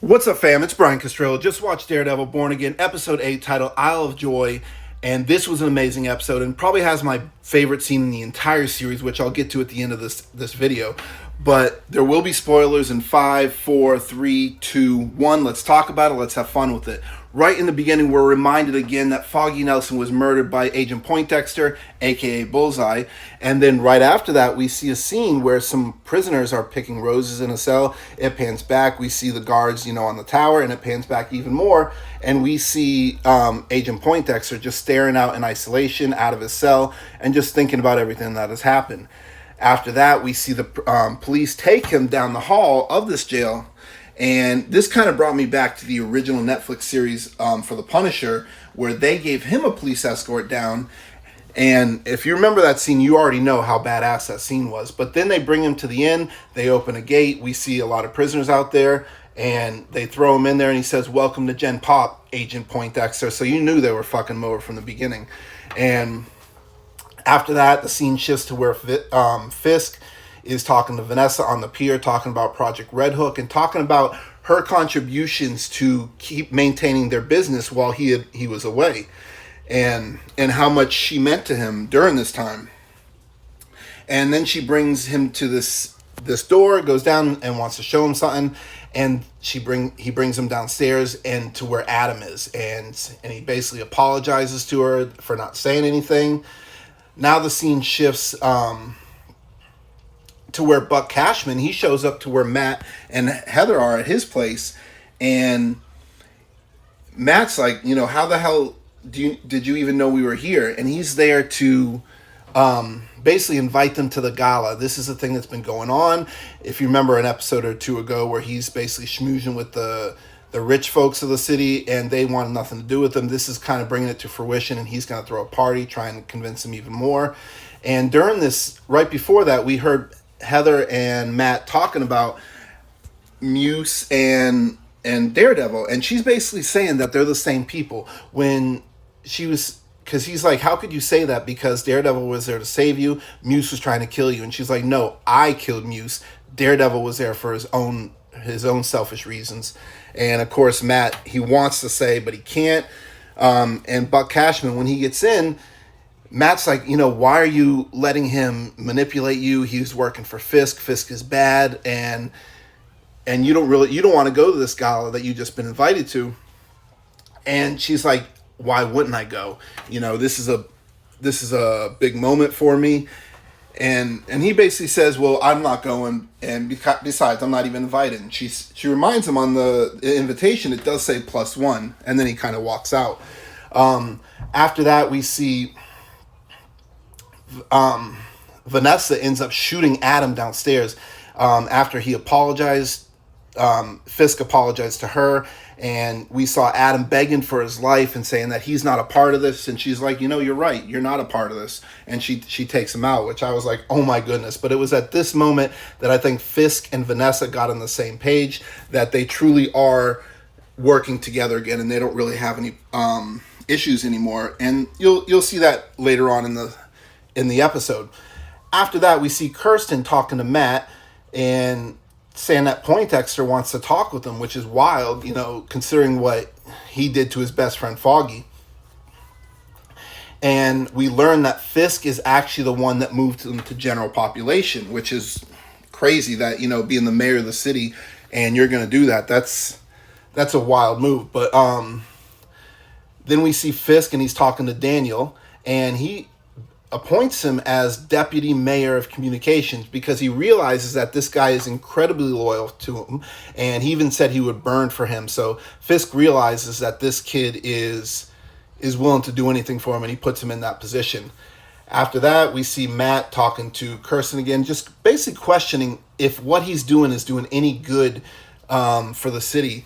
What's up, fam? It's Brian Castrillo. Just watched Daredevil Born Again, episode 8, titled Isle of Joy. And this was an amazing episode and probably has my favorite scene in the entire series, which I'll get to at the end of this video. But there will be spoilers in 5, 4, 3, 2, 1. Let's talk about it. Let's have fun with it. Right in the beginning, we're reminded again that Foggy Nelson was murdered by Agent Poindexter, aka Bullseye. And then right after that, we see a scene where some prisoners are picking roses in a cell. It pans back. We see the guards, on the tower, and it pans back even more. And we see Agent Poindexter just staring out in isolation out of his cell and just thinking about everything that has happened. After that, we see the police take him down the hall of this jail. And this kind of brought me back to the original Netflix series for The Punisher, where they gave him a police escort down. And if you remember that scene, you already know how badass that scene was. But then they bring him to the end. They open a gate. We see a lot of prisoners out there. And they throw him in there, and he says, "Welcome to Gen Pop, Agent Poindexter." So you knew they were fucking him over from the beginning. And after that, the scene shifts to where Fisk is talking to Vanessa on the pier, talking about Project Red Hook, and talking about her contributions to keep maintaining their business while he was away, and how much she meant to him during this time. And then she brings him to this door, goes down and wants to show him something, and he brings him downstairs and to where Adam is, and he basically apologizes to her for not saying anything. Now the scene shifts to where Buck Cashman, he shows up to where Matt and Heather are at his place, and Matt's like, how the hell did you even know we were here? And he's there to basically invite them to the gala. This is a thing that's been going on. If you remember an episode or two ago where he's basically schmoozing with the rich folks of the city, and they wanted nothing to do with him. This is kind of bringing it to fruition, and he's going to throw a party, trying to convince them even more. And during this, right before that, we heard Heather and Matt talking about Muse and Daredevil, and she's basically saying that they're the same people. Because he's like, how could you say that? Because Daredevil was there to save you, Muse was trying to kill you. And she's like, no, I killed Muse. Daredevil was there for his own selfish reasons. And of course, Matt, he wants to say, but he can't. And Buck Cashman, when he gets in, Matt's like, why are you letting him manipulate you? He's working for Fisk. Fisk is bad, and you don't want to go to this gala that you just been invited to. And she's like, why wouldn't I go? This is a big moment for me. And he basically says, well, I'm not going, and besides, I'm not even invited. And she reminds him on the invitation, it does say +1, and then he kind of walks out. After that, we see Vanessa ends up shooting Adam downstairs after he apologized. Fisk apologized to her, and we saw Adam begging for his life and saying that he's not a part of this. And she's like, you're right, you're not a part of this. And she takes him out, which I was like, oh my goodness. But it was at this moment that I think Fisk and Vanessa got on the same page, that they truly are working together again, and they don't really have any issues anymore. And you'll see that later on in the episode. After that, we see Kirsten talking to Matt and saying that Poindexter wants to talk with him, which is wild, considering what he did to his best friend Foggy. And we learn that Fisk is actually the one that moved him to general population, which is crazy that, being the mayor of the city and you're going to do that. That's a wild move. But then we see Fisk, and he's talking to Daniel, and he appoints him as deputy mayor of communications because he realizes that this guy is incredibly loyal to him, and he even said he would burn for him. So Fisk realizes that this kid is willing to do anything for him, and he puts him in that position. After that, we see Matt talking to Kirsten again, just basically questioning if what he's doing is doing any good for the city.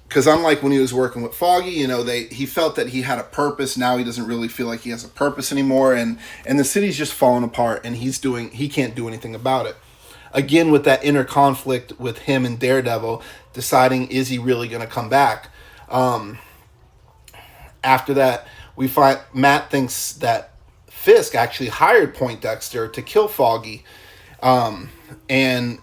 Because unlike when he was working with Foggy, he felt that he had a purpose. Now he doesn't really feel like he has a purpose anymore, and the city's just falling apart, and he can't do anything about it. Again, with that inner conflict with him and Daredevil, deciding, is he really going to come back? After that, we find Matt thinks that Fisk actually hired Poindexter to kill Foggy, and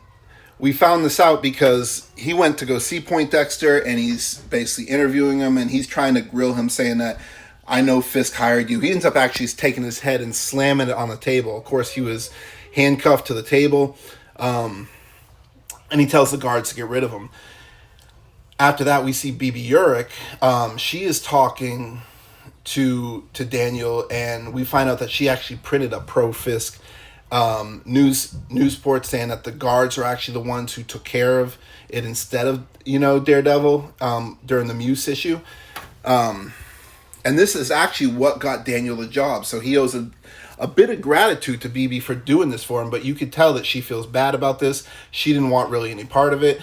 we found this out because he went to go see Poindexter, and he's basically interviewing him, and he's trying to grill him, saying that, I know Fisk hired you. He ends up actually taking his head and slamming it on the table. Of course, he was handcuffed to the table, and he tells the guards to get rid of him. After that, we see Bibi Urich. She is talking to Daniel, and we find out that she actually printed a pro-Fisk news report saying that the guards are actually the ones who took care of it instead of, Daredevil during the Muse issue. And this is actually what got Daniel the job. So he owes a bit of gratitude to Bibi for doing this for him, but you could tell that she feels bad about this. She didn't want really any part of it.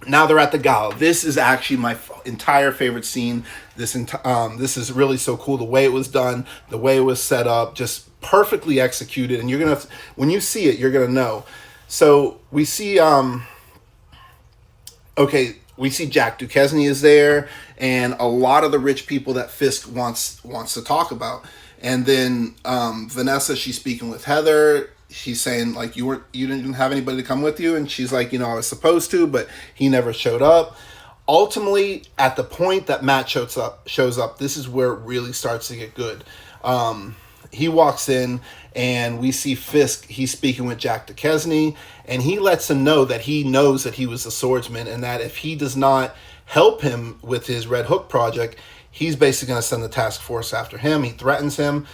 Now they're at the gala. This is actually my entire favorite scene. This is really so cool. The way it was done, the way it was set up, just perfectly executed. And you're gonna, when you see it, you're gonna know. So we see, we see Jack Duquesne is there, and a lot of the rich people that Fisk wants to talk about. And then Vanessa, she's speaking with Heather. She's saying, like, you didn't have anybody to come with you, and she's like, I was supposed to, but he never showed up. Ultimately, at the point that Matt shows up, this is where it really starts to get good. He walks in, and we see Fisk. He's speaking with Jack Duquesne, and he lets him know that he knows that he was a swordsman, and that if he does not help him with his Red Hook project, he's basically going to send the task force after him. He threatens him.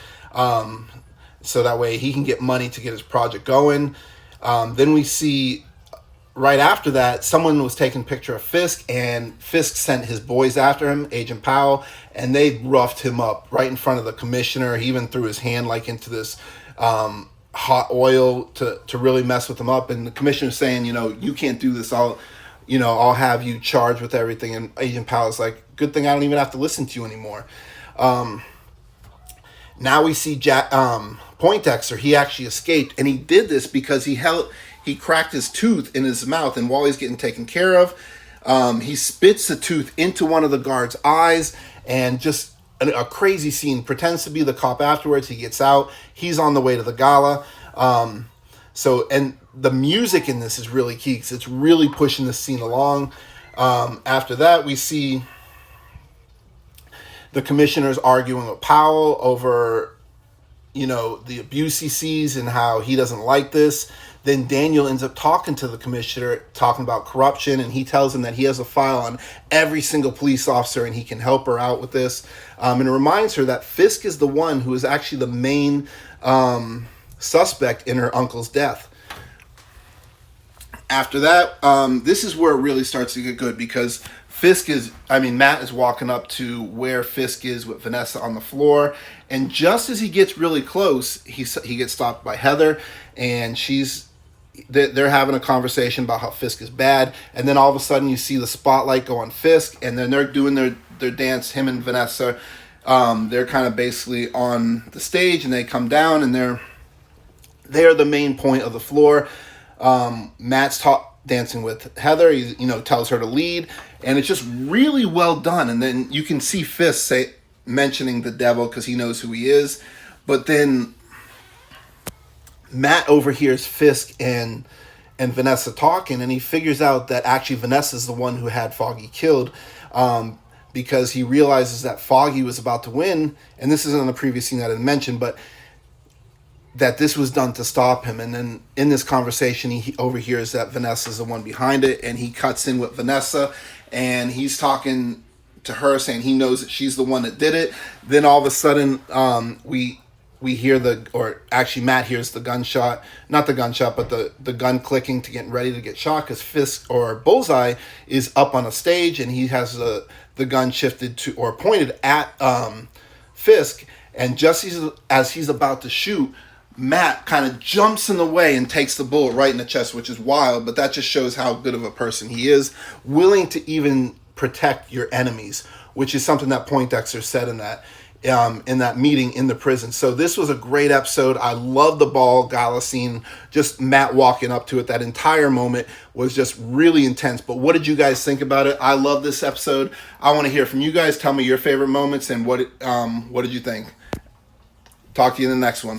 So that way he can get money to get his project going. Then we see right after that, someone was taking a picture of Fisk, and Fisk sent his boys after him, Agent Powell, and they roughed him up right in front of the commissioner. He even threw his hand like into this hot oil to really mess with him up. And the commissioner's saying, you can't do this. I'll have you charged with everything. And Agent Powell's like, good thing I don't even have to listen to you anymore. Now we see Jack Poindexter. He actually escaped, and he did this because he cracked his tooth in his mouth, and while he's getting taken care of, he spits the tooth into one of the guards' eyes, and just a crazy scene. Pretends to be the cop afterwards. He gets out. He's on the way to the gala. And the music in this is really key because it's really pushing the scene along. After that, we see the commissioner's arguing with Powell over, the abuse he sees and how he doesn't like this. Then Daniel ends up talking to the commissioner, talking about corruption, and he tells him that he has a file on every single police officer and he can help her out with this. And it reminds her that Fisk is the one who is actually the main suspect in her uncle's death. After that, this is where it really starts to get good because Matt is walking up to where Fisk is with Vanessa on the floor, and just as he gets really close, he gets stopped by Heather, and they're having a conversation about how Fisk is bad, and then all of a sudden you see the spotlight go on Fisk, and then they're doing their dance, him and Vanessa. They're kind of basically on the stage, and they come down, and they're the main point of the floor. Matt's dancing with Heather. He, tells her to lead, and it's just really well done. And then you can see Fisk mentioning the devil because he knows who he is. But then Matt overhears Fisk and Vanessa talking, and he figures out that actually Vanessa's the one who had Foggy killed, because he realizes that Foggy was about to win. And this isn't in the previous scene that I didn't mention, but that this was done to stop him. And then in this conversation, he overhears that Vanessa's the one behind it, and he cuts in with Vanessa, and he's talking to her saying he knows that she's the one that did it. Then all of a sudden, we hear Matt hears the gunshot, not the gunshot, but the gun clicking to get ready to get shot, because Fisk or Bullseye is up on a stage, and he has the gun shifted to or pointed at Fisk, and just as he's about to shoot, Matt kind of jumps in the way and takes the bullet right in the chest, which is wild, but that just shows how good of a person he is, willing to even protect your enemies, which is something that Poindexter said in that meeting in the prison. So this was a great episode. I love the ball gala scene, just Matt walking up to it. That entire moment was just really intense. But what did you guys think about it? I love this episode. I want to hear from you guys. Tell me your favorite moments and what did you think? Talk to you in the next one.